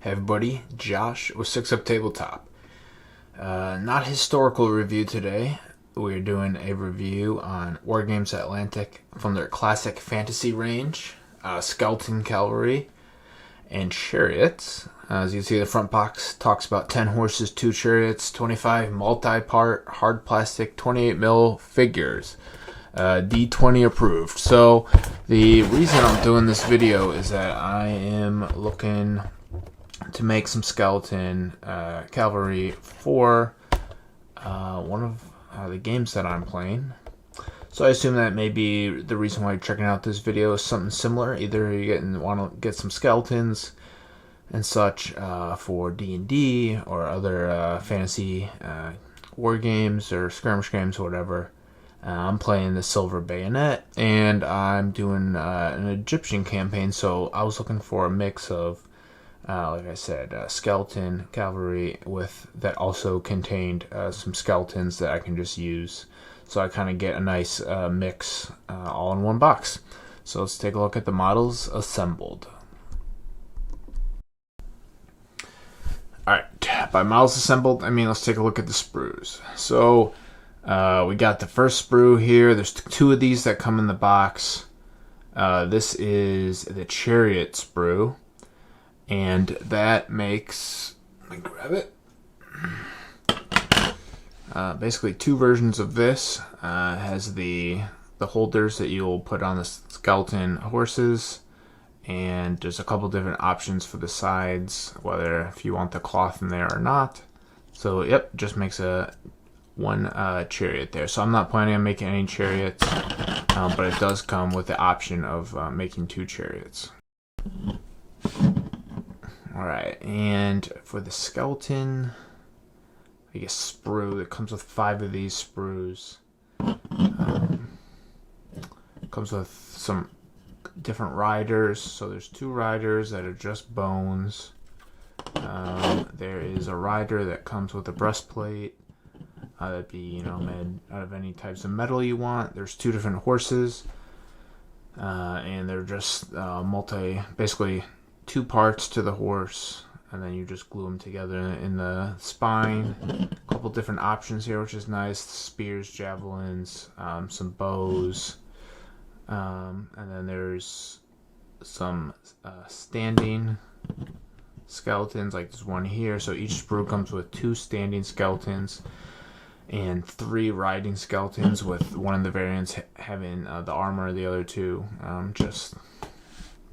Hey everybody, Josh with 6 Up Tabletop. Not historical review today. We're doing a review on Wargames Atlantic from their classic fantasy range, Skeleton, Cavalry and Chariots. As you can see, the front box talks about 10 horses, 2 chariots, 25 multi-part hard plastic 28 mil figures. D20 approved. So the reason I'm doing this video is that I am looking to make some skeleton cavalry for one of the games that I'm playing. So I assume that maybe the reason why you're checking out this video is something similar. Either you want to get some skeletons and such for D&D or other fantasy war games or skirmish games or whatever. I'm playing the Silver Bayonet, and I'm doing an Egyptian campaign, so I was looking for a mix of like I said, skeleton cavalry with that also contained some skeletons that I can just use, so I kind of get a nice mix all in one box. So let's take a look at the models assembled. Alright, by models assembled, I mean let's take a look at the sprues. So we got the first sprue here. There's 2 of these that come in the box. This is the Chariot sprue. And that makes, let me grab it, basically 2 versions of this. Has the holders that you'll put on the skeleton horses, and there's a couple different options for the sides, whether if you want the cloth in there or not. So yep, just makes one chariot there. So I'm not planning on making any chariots, but it does come with the option of making 2 chariots. Alright, and for the skeleton, I guess sprue, it comes with 5 of these sprues. Comes with some different riders, so there's 2 riders that are just bones. There is a rider that comes with a breastplate. That'd be, made out of any types of metal you want. There's 2 different horses, and they're just basically 2 parts to the horse, and then you just glue them together in the spine. A couple different options here, which is nice: spears, javelins, some bows, and then there's some standing skeletons, like there's one here. So each sprue comes with 2 standing skeletons and 3 riding skeletons, with one of the variants having the armor, the other 2 just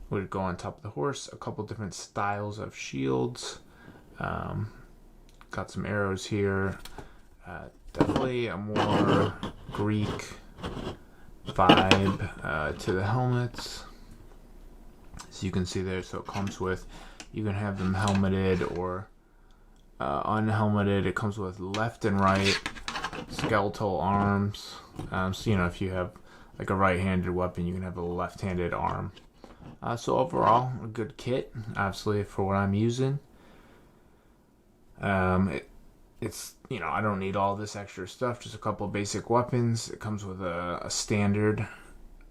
would go on top of the horse. A couple different styles of shields. Got some arrows here. Definitely a more Greek vibe to the helmets, as you can see there. So it comes with, you can have them helmeted or unhelmeted. It comes with left and right skeletal arms. So if you have like a right-handed weapon, you can have a left-handed arm. So overall, a good kit, obviously, for what I'm using. It's I don't need all this extra stuff, just a couple of basic weapons. It comes with a standard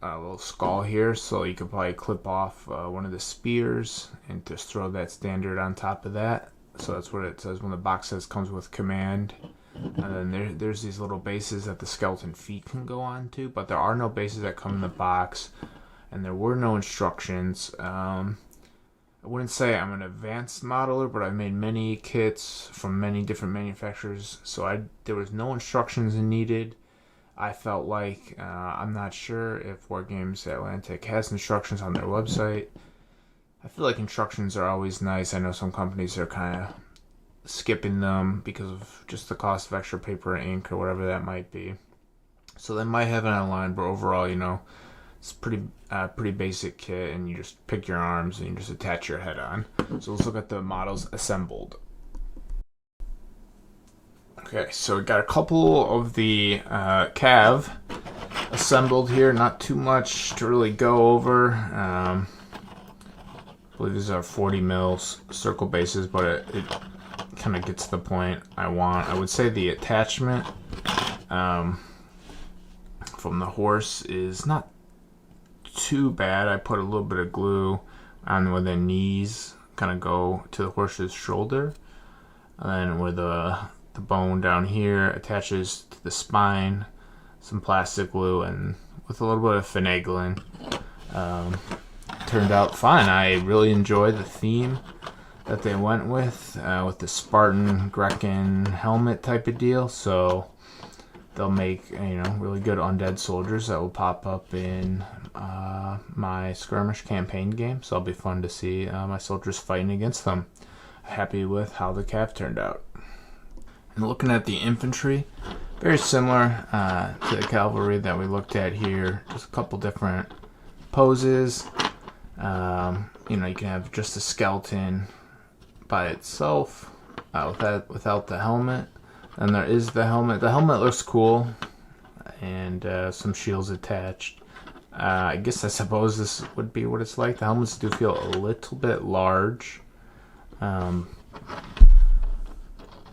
little skull here, so you could probably clip off one of the spears and just throw that standard on top of that. So that's what it says when the box says comes with command. And then there's these little bases that the skeleton feet can go on to, but there are no bases that come in the box. And there were no instructions. I wouldn't say I'm an advanced modeler, but I've made many kits from many different manufacturers, so there was no instructions needed. I felt like, I'm not sure if Wargames Atlantic has instructions on their website. I feel like instructions are always nice. I know some companies are kind of skipping them because of just the cost of extra paper and ink or whatever that might be. So they might have it online, but overall, it's pretty basic kit, and you just pick your arms and you just attach your head on. So let's look at the models assembled. Okay, so we got a couple of the Cav assembled here. Not too much to really go over. I believe these are 40 mil circle bases, but it kind of gets to the point I want. I would say the attachment from the horse is not too bad. I put a little bit of glue on where the knees kind of go to the horse's shoulder, and then where the bone down here attaches to the spine, some plastic glue, and with a little bit of finagling. Turned out fine. I really enjoyed the theme that they went with the Spartan Grecan helmet type of deal. So they'll make really good undead soldiers that will pop up in my skirmish campaign game. So it'll be fun to see my soldiers fighting against them. Happy with how the cav turned out. And looking at the infantry, very similar to the cavalry that we looked at here. Just a couple different poses. You can have just a skeleton by itself without the helmet. And there is the helmet. The helmet looks cool, and some shields attached. I suppose this would be what it's like. The helmets do feel a little bit large.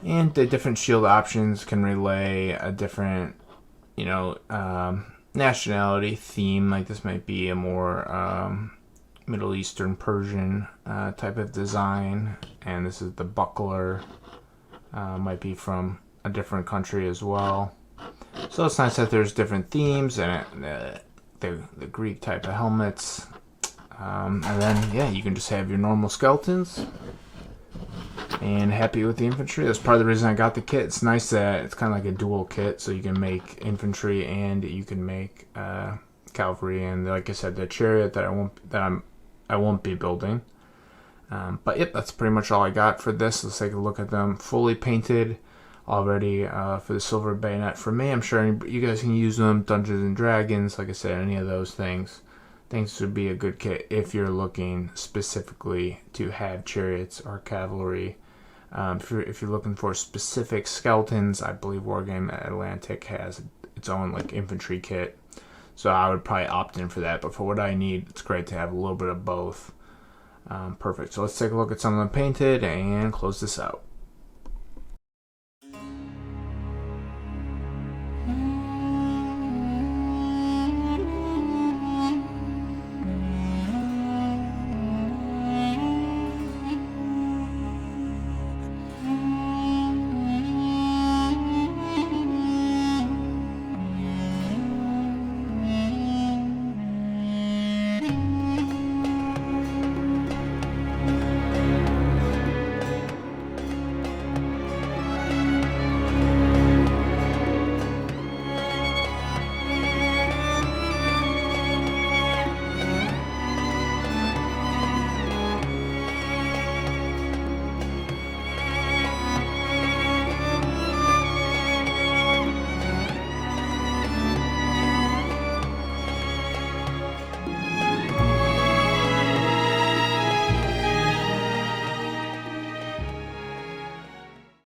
And the different shield options can relay a different, nationality theme. Like this might be a more Middle Eastern Persian type of design, and this is the buckler. Might be from a different country as well. So it's nice that there's different themes and the Greek type of helmets. And then, you can just have your normal skeletons. And happy with the infantry. That's part of the reason I got the kit. It's nice that it's kind of like a dual kit, so you can make infantry and you can make cavalry. And like I said, the chariot that I won't be building. But that's pretty much all I got for this. Let's take a look at them fully painted already for the Silver Bayonet. For me, I'm sure you guys can use them. Dungeons and Dragons, like I said, any of those things. Things would be a good kit if you're looking specifically to have chariots or cavalry. If you're looking for specific skeletons, I believe Wargames Atlantic has its own infantry kit. So I would probably opt in for that. But for what I need, it's great to have a little bit of both. Perfect. So let's take a look at some of them painted and close this out.